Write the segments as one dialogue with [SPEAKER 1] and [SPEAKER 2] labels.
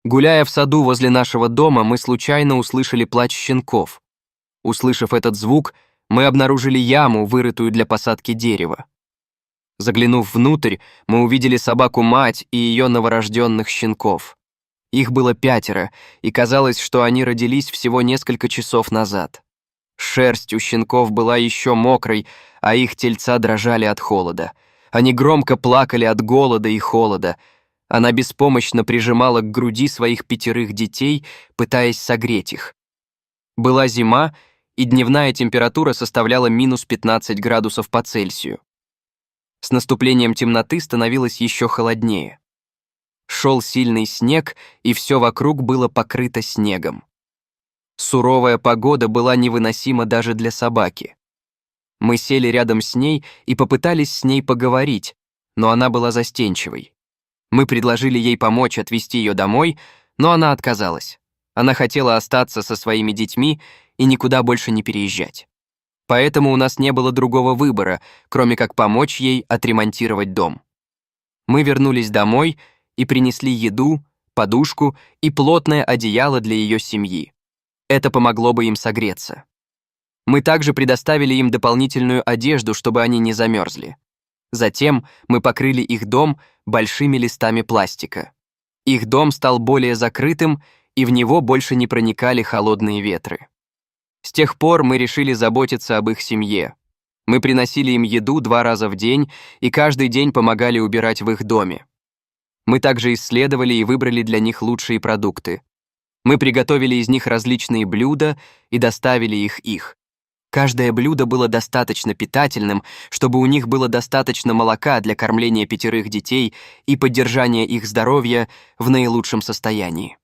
[SPEAKER 1] Гуляя в саду возле нашего дома, мы случайно услышали плач щенков. Услышав этот звук, мы обнаружили яму, вырытую для посадки дерева. Заглянув внутрь, мы увидели собаку-мать и ее новорожденных щенков. Их было 5, и казалось, что они родились всего несколько часов назад. Шерсть у щенков была еще мокрой, а их тельца дрожали от холода. Они громко плакали от голода и холода. Она беспомощно прижимала к груди своих 5 детей, пытаясь согреть их. Была зима, и дневная температура составляла минус 15 градусов по Цельсию. С наступлением темноты становилось еще холоднее. Шел сильный снег, и все вокруг было покрыто снегом. Суровая погода была невыносима даже для собаки. Мы сели рядом с ней и попытались с ней поговорить, но она была застенчивой. Мы предложили ей помочь отвезти ее домой, но она отказалась. Она хотела остаться со своими детьми и никуда больше не переезжать. Поэтому у нас не было другого выбора, кроме как помочь ей отремонтировать дом. Мы вернулись домой и принесли еду, подушку и плотное одеяло для ее семьи. Это помогло бы им согреться. Мы также предоставили им дополнительную одежду, чтобы они не замерзли. Затем мы покрыли их дом большими листами пластика. Их дом стал более закрытым, и в него больше не проникали холодные ветры. С тех пор мы решили заботиться об их семье. Мы приносили им еду 2 раза в день и каждый день помогали убирать в их доме. Мы также исследовали и выбрали для них лучшие продукты. Мы приготовили из них различные блюда и доставили их. Каждое блюдо было достаточно питательным, чтобы у них было достаточно молока для кормления 5 детей и поддержания их здоровья в наилучшем состоянии.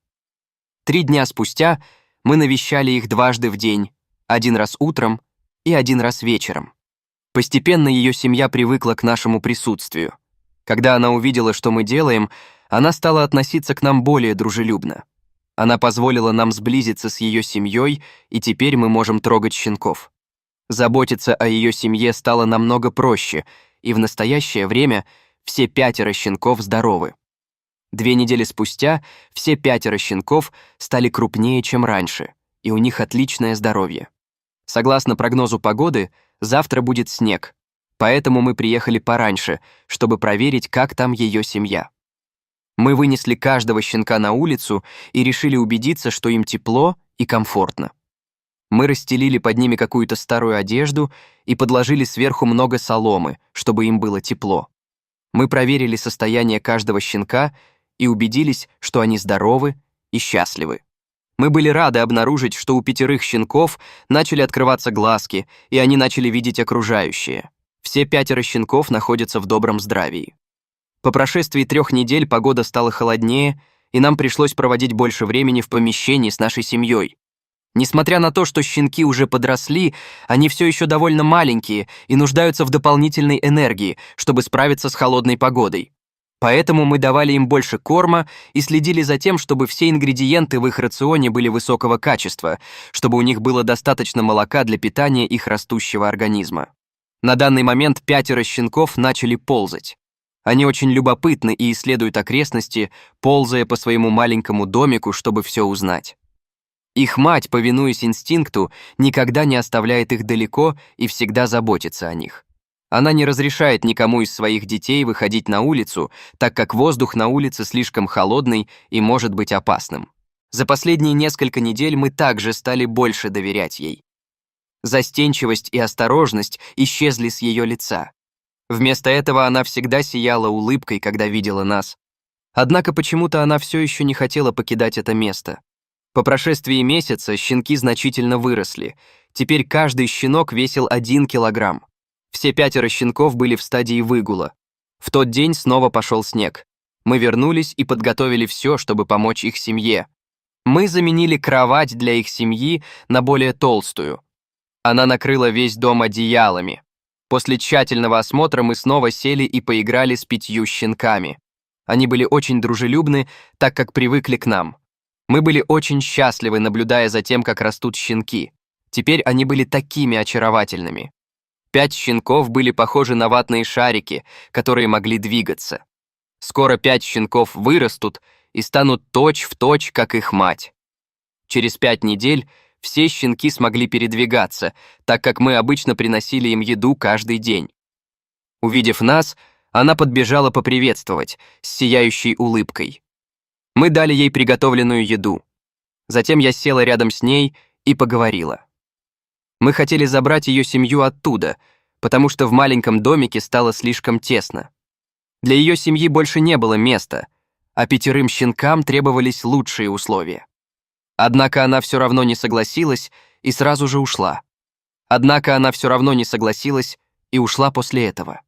[SPEAKER 1] 3 дня спустя мы навещали их 2 в день, 1 раз утром и 1 раз вечером. Постепенно ее семья привыкла к нашему присутствию. Когда она увидела, что мы делаем, она стала относиться к нам более дружелюбно. Она позволила нам сблизиться с ее семьей, и теперь мы можем трогать щенков. Заботиться о ее семье стало намного проще, и в настоящее время все 5 щенков здоровы. 2 недели спустя все 5 щенков стали крупнее, чем раньше, и у них отличное здоровье. Согласно прогнозу погоды, завтра будет снег, поэтому мы приехали пораньше, чтобы проверить, как там ее семья. Мы вынесли каждого щенка на улицу и решили убедиться, что им тепло и комфортно. Мы расстелили под ними какую-то старую одежду и подложили сверху много соломы, чтобы им было тепло. Мы проверили состояние каждого щенка и убедились, что они здоровы и счастливы. Мы были рады обнаружить, что у 5 щенков начали открываться глазки, и они начали видеть окружающее. Все 5 щенков находятся в добром здравии. По прошествии 3 недель погода стала холоднее, и нам пришлось проводить больше времени в помещении с нашей семьей. Несмотря на то, что щенки уже подросли, они все еще довольно маленькие и нуждаются в дополнительной энергии, чтобы справиться с холодной погодой. Поэтому мы давали им больше корма и следили за тем, чтобы все ингредиенты в их рационе были высокого качества, чтобы у них было достаточно молока для питания их растущего организма. На данный момент 5 щенков начали ползать. Они очень любопытны и исследуют окрестности, ползая по своему маленькому домику, чтобы все узнать. Их мать, повинуясь инстинкту, никогда не оставляет их далеко и всегда заботится о них. Она не разрешает никому из своих детей выходить на улицу, так как воздух на улице слишком холодный и может быть опасным. За последние несколько недель мы также стали больше доверять ей. Застенчивость и осторожность исчезли с ее лица. Вместо этого она всегда сияла улыбкой, когда видела нас. Однако почему-то она все еще не хотела покидать это место. По прошествии месяца щенки значительно выросли. Теперь каждый щенок весил 1 килограмм. Все 5 щенков были в стадии выгула. В тот день снова пошел снег. Мы вернулись и подготовили все, чтобы помочь их семье. Мы заменили кровать для их семьи на более толстую. Она накрыла весь дом одеялами. После тщательного осмотра мы снова сели и поиграли с 5 щенками. Они были очень дружелюбны, так как привыкли к нам. Мы были очень счастливы, наблюдая за тем, как растут щенки. Теперь они были такими очаровательными. 5 щенков были похожи на ватные шарики, которые могли двигаться. Скоро 5 щенков вырастут, и станут точь-в-точь, как их мать. Через 5 недель все щенки смогли передвигаться, так как мы обычно приносили им еду каждый день. Увидев нас, она подбежала поприветствовать с сияющей улыбкой. Мы дали ей приготовленную еду. Затем я села рядом с ней и поговорила. Мы хотели забрать ее семью оттуда, потому что в маленьком домике стало слишком тесно. Для ее семьи больше не было места, а 5 щенкам требовались лучшие условия. Однако она все равно не согласилась и сразу же ушла. После этого.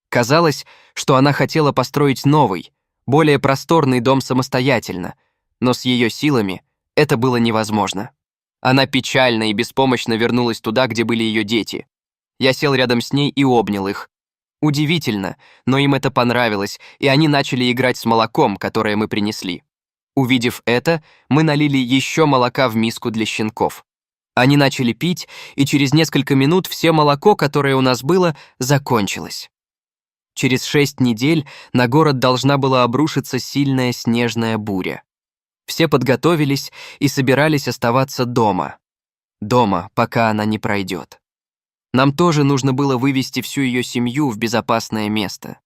[SPEAKER 1] Казалось, что она хотела построить новый, более просторный дом самостоятельно, но с ее силами это было невозможно. Она печально и беспомощно вернулась туда, где были ее дети. Я сел рядом с ней и обнял их. Удивительно, но им это понравилось, и они начали играть с молоком, которое мы принесли. Увидев это, мы налили еще молока в миску для щенков. Они начали пить, и через несколько минут все молоко, которое у нас было, закончилось. Через 6 недель на город должна была обрушиться сильная снежная буря. Все подготовились и собирались оставаться дома. Дома, пока она не пройдет. Нам тоже нужно было вывести всю ее семью в безопасное место.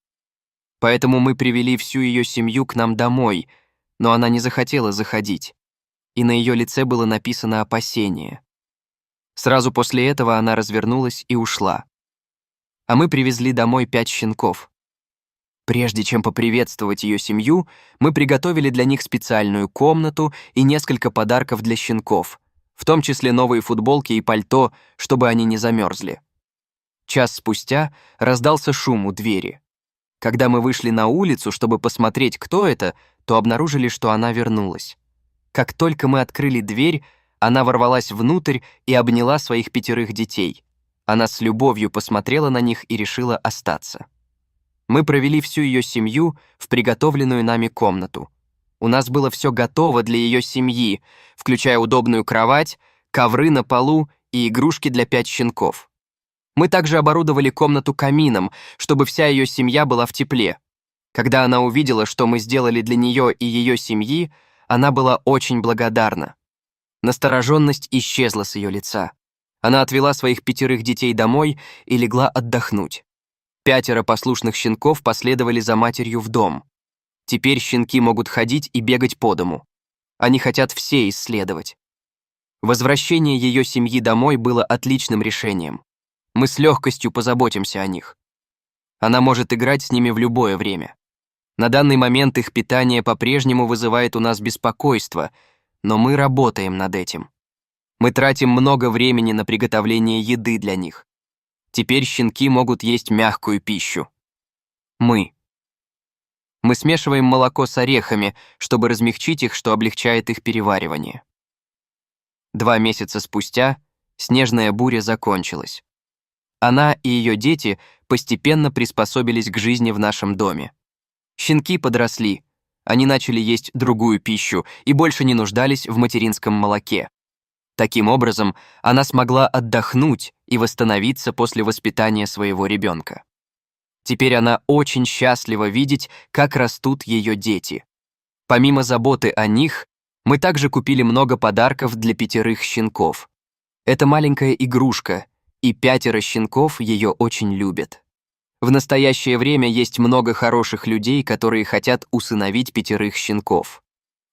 [SPEAKER 1] Поэтому мы привели всю ее семью к нам домой, но она не захотела заходить, и на ее лице было написано опасение. Сразу после этого она развернулась и ушла. А мы привезли домой 5 щенков. Прежде чем поприветствовать ее семью, мы приготовили для них специальную комнату и несколько подарков для щенков, в том числе новые футболки и пальто, чтобы они не замерзли. Час спустя раздался шум у двери. Когда мы вышли на улицу, чтобы посмотреть, кто это, то обнаружили, что она вернулась. Как только мы открыли дверь, она ворвалась внутрь и обняла своих 5 детей. Она с любовью посмотрела на них и решила остаться. Мы провели всю ее семью в приготовленную нами комнату. У нас было все готово для ее семьи, включая удобную кровать, ковры на полу и игрушки для 5 щенков. Мы также оборудовали комнату камином, чтобы вся ее семья была в тепле. Когда она увидела, что мы сделали для нее и ее семьи, она была очень благодарна. Настороженность исчезла с ее лица. Она отвела своих 5 детей домой и легла отдохнуть. 5 послушных щенков последовали за матерью в дом. Теперь щенки могут ходить и бегать по дому. Они хотят все исследовать. Возвращение ее семьи домой было отличным решением. Мы с легкостью позаботимся о них. Она может играть с ними в любое время. На данный момент их питание по-прежнему вызывает у нас беспокойство, но мы работаем над этим. Мы тратим много времени на приготовление еды для них. Теперь щенки могут есть мягкую пищу. Мы смешиваем молоко с орехами, чтобы размягчить их, что облегчает их переваривание. 2 месяца спустя снежная буря закончилась. Она и ее дети постепенно приспособились к жизни в нашем доме. Щенки подросли, они начали есть другую пищу и больше не нуждались в материнском молоке. Таким образом, она смогла отдохнуть и восстановиться после воспитания своего ребенка. Теперь она очень счастлива видеть, как растут ее дети. Помимо заботы о них, мы также купили много подарков для 5 щенков. Это маленькая игрушка, и 5 щенков ее очень любят. В настоящее время есть много хороших людей, которые хотят усыновить 5 щенков.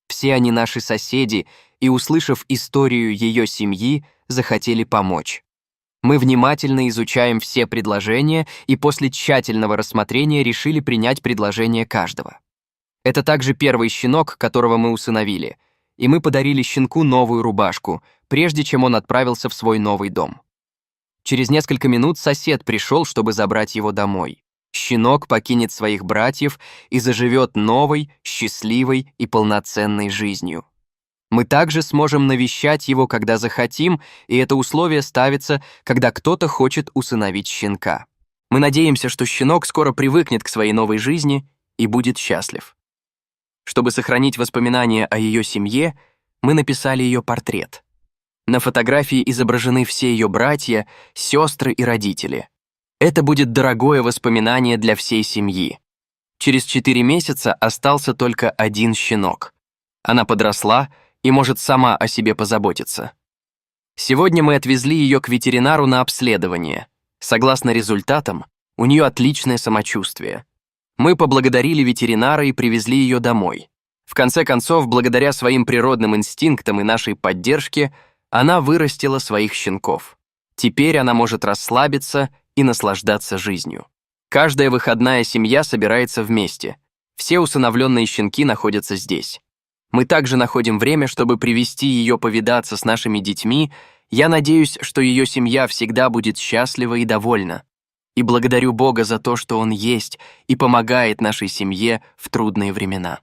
[SPEAKER 1] Все они наши соседи, и, услышав историю ее семьи, захотели помочь. Мы внимательно изучаем все предложения и после тщательного рассмотрения решили принять предложение каждого. Это также 1 щенок, которого мы усыновили, и мы подарили щенку новую рубашку, прежде чем он отправился в свой новый дом. Через несколько минут сосед пришел, чтобы забрать его домой. Щенок покинет своих братьев и заживет новой, счастливой и полноценной жизнью. Мы также сможем навещать его, когда захотим, и это условие ставится, когда кто-то хочет усыновить щенка. Мы надеемся, что щенок скоро привыкнет к своей новой жизни и будет счастлив. Чтобы сохранить воспоминания о ее семье, мы написали ее портрет. На фотографии изображены все ее братья, сестры и родители. Это будет дорогое воспоминание для всей семьи. Через 4 месяца остался только 1 щенок. Она подросла и может сама о себе позаботиться. Сегодня мы отвезли ее к ветеринару на обследование. Согласно результатам, у нее отличное самочувствие. Мы поблагодарили ветеринара и привезли ее домой. В конце концов, благодаря своим природным инстинктам и нашей поддержке, она вырастила своих щенков. Теперь она может расслабиться и наслаждаться жизнью. Каждая выходная семья собирается вместе. Все усыновленные щенки находятся здесь. Мы также находим время, чтобы привести ее повидаться с нашими детьми. Я надеюсь, что ее семья всегда будет счастлива и довольна. И благодарю Бога за то, что Он есть и помогает нашей семье в трудные времена.